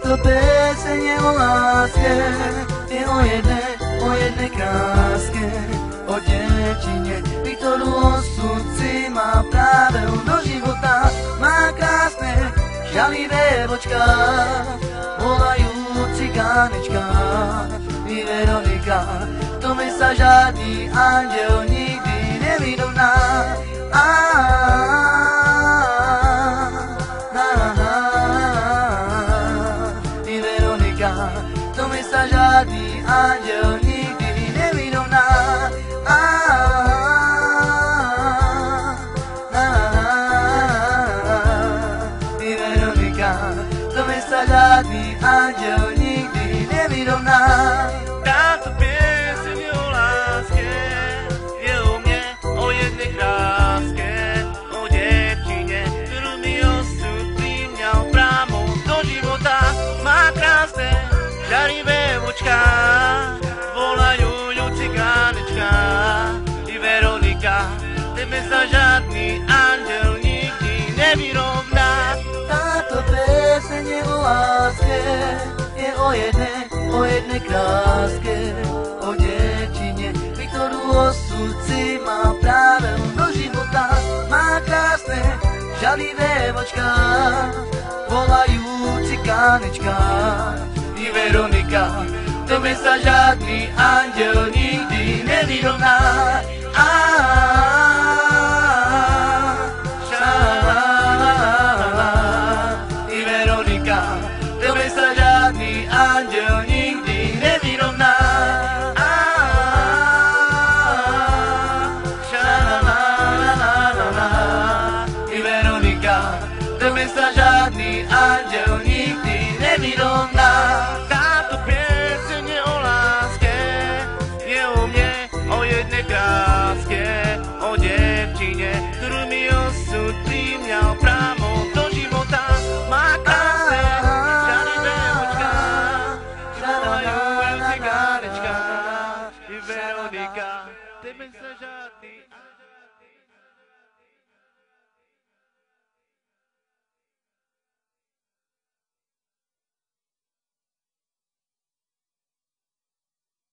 Táto pieseň je o láske, je o jednej kráske, o dievčine, ktorú osud si má práve do života. Má krásne, žalivé vočka, volajú cigánečka. I Veronika, v tome sa žiadny anděl nikdy nevyrovná. I Veronika, v tome sa žiadny anděl nikdy nevyrovná. I Veronika, v tome sa žiadny anděl nikdy nevyrovná. Táto pieseň je o láske, je o mne, o jednej kráske, o dievčine, ktorú mi osud priňal priamo do života. Má krásne, žarivé vočka, volajú ju cigánečka. I Veronika, tebe sa žiadny anděl nikdy nevyrovná. Táto pieseň je o láske, je o jednej kráske, o dievčine, ktorú osud si má práve do života. Má krásne, žalivé vočka, volajú cigánečka. I Veronika, tebe sa žiadny anděl nikdy nevyrovná. I Veronika, tebe sa žiadny anděl nikdy nevyrovná. I Veronika, tebe sa žiadny anděl